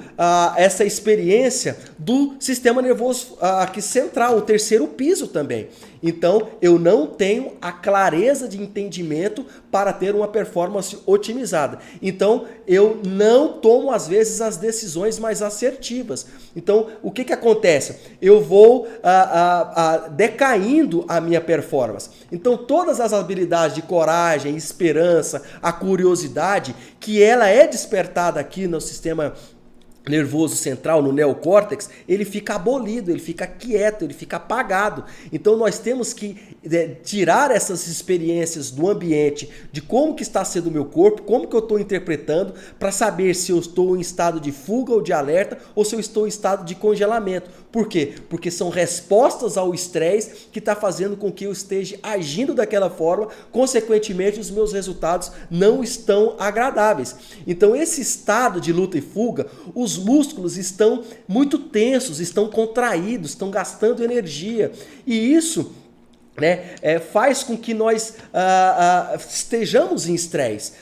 essa experiência do sistema nervoso aqui central, o terceiro piso também. Então, eu não tenho a clareza de entendimento para ter uma performance otimizada. Então, eu não tomo, às vezes, as decisões mais assertivas. Então, o que acontece? Eu vou decaindo a minha performance. Então, todas as habilidades de coragem, esperança, a curiosidade, que ela é despertada aqui no sistema nervoso central, no neocórtex, ele fica abolido, ele fica quieto, ele fica apagado. Então nós temos que tirar essas experiências do ambiente, de como que está sendo o meu corpo, como que eu estou interpretando, para saber se eu estou em estado de fuga ou de alerta, ou se eu estou em estado de congelamento. Por quê? Porque são respostas ao estresse que está fazendo com que eu esteja agindo daquela forma, consequentemente os meus resultados não estão agradáveis. Então esse estado de luta e fuga, os músculos estão muito tensos, estão contraídos, estão gastando energia, e isso faz com que nós estejamos em estresse.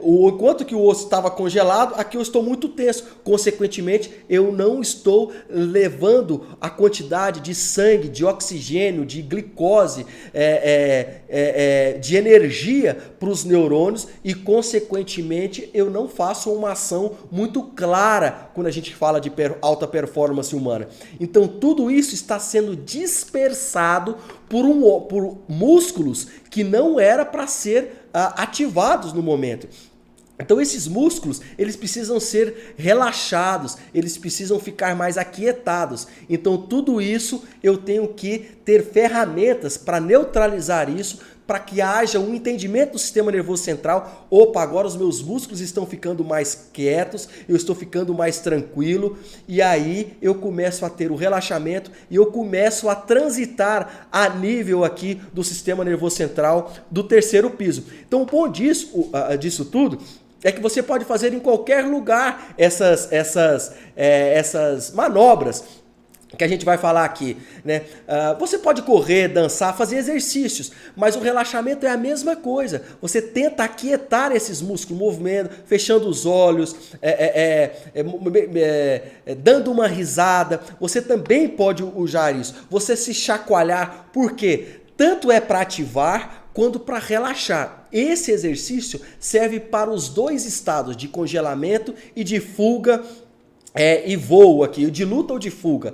Enquanto que o osso estava congelado, aqui eu estou muito tenso. Consequentemente, eu não estou levando a quantidade de sangue, de oxigênio, de glicose, de energia para os neurônios e, consequentemente, eu não faço uma ação muito clara quando a gente fala de alta performance humana. Então, tudo isso está sendo dispersado por músculos que não era para ser ativados no momento. Então esses músculos, eles precisam ser relaxados, eles precisam ficar mais aquietados. Então tudo isso eu tenho que ter ferramentas para neutralizar isso, para que haja um entendimento do sistema nervoso central. Opa, agora os meus músculos estão ficando mais quietos, eu estou ficando mais tranquilo, e aí eu começo a ter o relaxamento e eu começo a transitar a nível aqui do sistema nervoso central do terceiro piso. Então o bom disso tudo é que você pode fazer em qualquer lugar essas manobras que a gente vai falar aqui, você pode correr, dançar, fazer exercícios, mas o relaxamento é a mesma coisa. Você tenta aquietar esses músculos, movimento, fechando os olhos, dando uma risada. Você também pode usar isso. Você se chacoalhar, por quê? Tanto é para ativar quanto para relaxar. Esse exercício serve para os dois estados, de congelamento e de fuga, e voo aqui, de luta ou de fuga.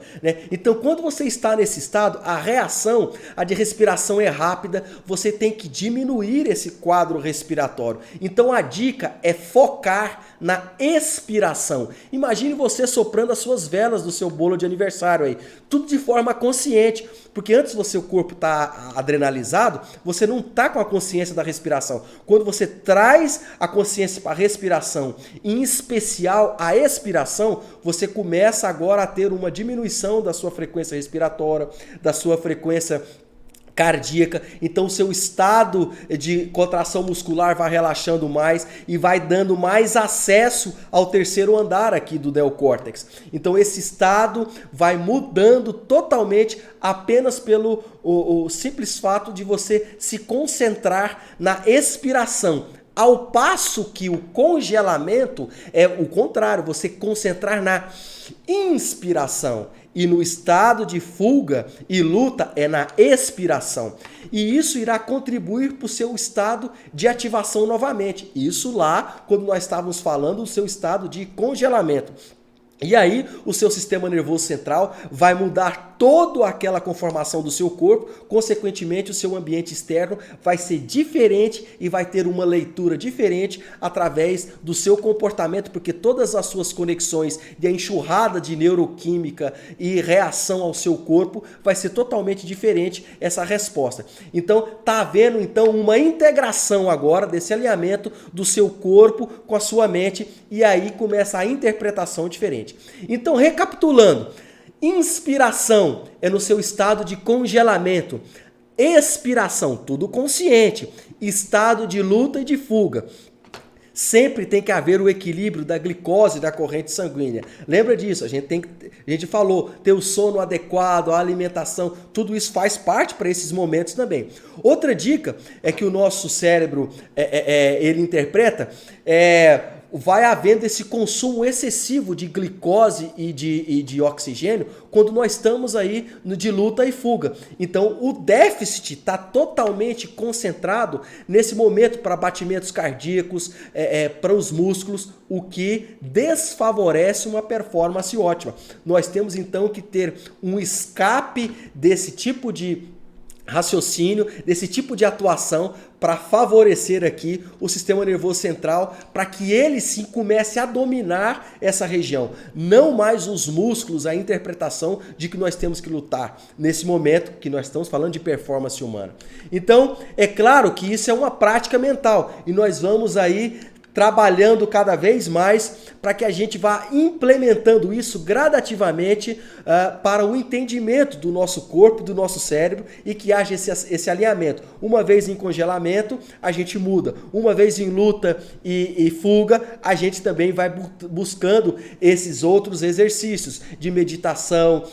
Então, quando você está nesse estado, a reação, a de respiração é rápida, você tem que diminuir esse quadro respiratório. Então, a dica é focar na expiração. Imagine você soprando as suas velas do seu bolo de aniversário aí, tudo de forma consciente, porque antes o corpo está adrenalizado, você não está com a consciência da respiração. Quando você traz a consciência para a respiração, em especial a expiração, você começa agora a ter uma diminuição da sua frequência respiratória, da sua frequência cardíaca. Então o seu estado de contração muscular vai relaxando mais e vai dando mais acesso ao terceiro andar aqui do neocórtex. Então esse estado vai mudando totalmente apenas pelo o simples fato de você se concentrar na expiração. Ao passo que o congelamento é o contrário, você concentrar na inspiração. E no estado de fuga e luta é na expiração. E isso irá contribuir para o seu estado de ativação novamente. Isso lá, quando nós estávamos falando do seu estado de congelamento. E aí o seu sistema nervoso central vai mudar toda aquela conformação do seu corpo, consequentemente o seu ambiente externo vai ser diferente e vai ter uma leitura diferente através do seu comportamento, porque todas as suas conexões e a enxurrada de neuroquímica e reação ao seu corpo vai ser totalmente diferente essa resposta. Então tá havendo então uma integração agora desse alinhamento do seu corpo com a sua mente e aí começa a interpretação diferente. Então, recapitulando, inspiração é no seu estado de congelamento. Expiração, tudo consciente. Estado de luta e de fuga. Sempre tem que haver o equilíbrio da glicose da corrente sanguínea. Lembra disso? A gente falou, ter o sono adequado, a alimentação, tudo isso faz parte para esses momentos também. Outra dica é que o nosso cérebro ele interpreta vai havendo esse consumo excessivo de glicose e de oxigênio quando nós estamos aí de luta e fuga. Então o déficit está totalmente concentrado nesse momento para batimentos cardíacos, para os músculos, o que desfavorece uma performance ótima. Nós temos então que ter um escape desse tipo de raciocínio, desse tipo de atuação para favorecer aqui o sistema nervoso central, para que ele sim comece a dominar essa região. Não mais os músculos, a interpretação de que nós temos que lutar nesse momento que nós estamos falando de performance humana. Então, é claro que isso é uma prática mental e nós vamos aí trabalhando cada vez mais para que a gente vá implementando isso gradativamente para o entendimento do nosso corpo, do nosso cérebro e que haja esse alinhamento. Uma vez em congelamento, a gente muda. Uma vez em luta e fuga, a gente também vai buscando esses outros exercícios de meditação,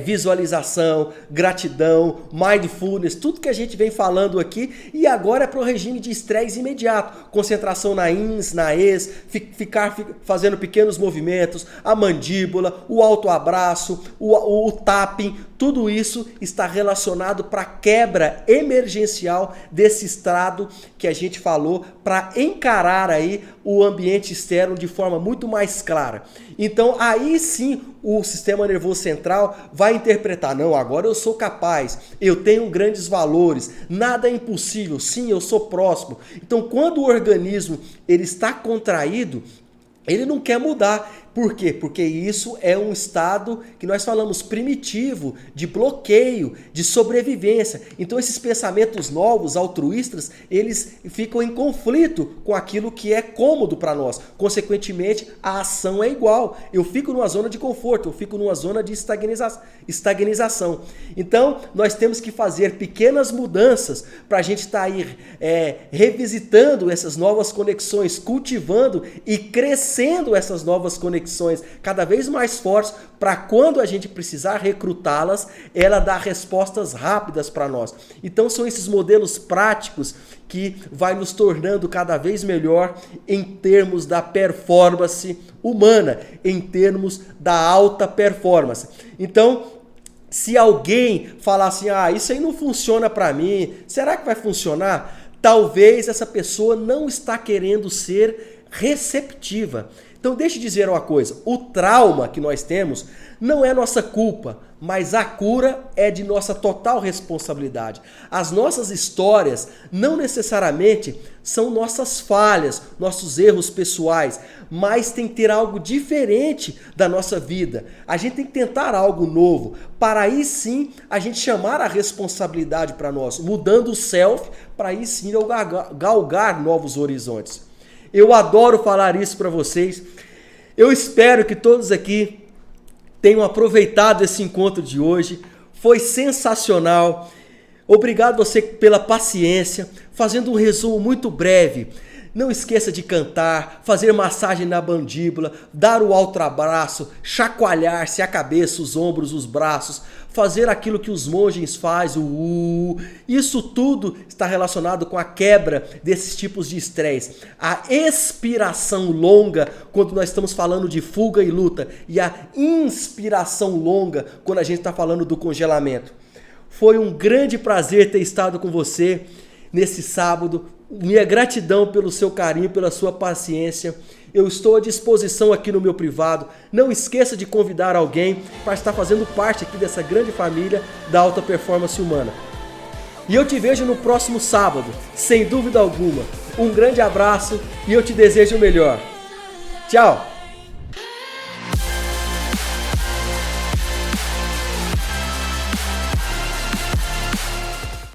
visualização, gratidão, mindfulness, tudo que a gente vem falando aqui e agora é para o regime de estresse imediato, concentração na ins, na ex, ficar fazendo pequenos movimentos, a mandíbula, o autoabraço, o tapping, tudo isso está relacionado para a quebra emergencial desse estrado que a gente falou para encarar aí o ambiente externo de forma muito mais clara. Então aí sim o sistema nervoso central vai interpretar, não, agora eu sou capaz, eu tenho grandes valores, nada é impossível, sim, eu sou próximo. Então quando o organismo ele está contraído, ele não quer mudar. Por quê? Porque isso é um estado que nós falamos primitivo, de bloqueio, de sobrevivência. Então esses pensamentos novos, altruístas, eles ficam em conflito com aquilo que é cômodo para nós. Consequentemente, a ação é igual. Eu fico numa zona de conforto, eu fico numa zona de estagnização. Então, nós temos que fazer pequenas mudanças para a gente estar aí revisitando essas novas conexões, cultivando e crescendo essas novas conexões cada vez mais fortes para quando a gente precisar recrutá-las, ela dá respostas rápidas para nós. Então são esses modelos práticos que vai nos tornando cada vez melhor em termos da performance humana, em termos da alta performance. Então, se alguém falar assim, isso aí não funciona para mim, será que vai funcionar? Talvez essa pessoa não está querendo ser receptiva. Então deixa eu dizer uma coisa, o trauma que nós temos não é nossa culpa, mas a cura é de nossa total responsabilidade. As nossas histórias não necessariamente são nossas falhas, nossos erros pessoais, mas tem que ter algo diferente da nossa vida. A gente tem que tentar algo novo, para aí sim a gente chamar a responsabilidade para nós, mudando o self, para aí sim galgar novos horizontes. Eu adoro falar isso para vocês. Eu espero que todos aqui tenham aproveitado esse encontro de hoje. Foi sensacional. Obrigado você pela paciência. Fazendo um resumo muito breve. Não esqueça de cantar, fazer massagem na mandíbula, dar o autoabraço, chacoalhar-se a cabeça, os ombros, os braços, fazer aquilo que os monges fazem, Isso tudo está relacionado com a quebra desses tipos de estresse. A expiração longa, quando nós estamos falando de fuga e luta, e a inspiração longa, quando a gente está falando do congelamento. Foi um grande prazer ter estado com você nesse sábado. Minha gratidão pelo seu carinho, pela sua paciência. Eu estou à disposição aqui no meu privado. Não esqueça de convidar alguém para estar fazendo parte aqui dessa grande família da alta performance humana. E eu te vejo no próximo sábado, sem dúvida alguma. Um grande abraço e eu te desejo o melhor. Tchau!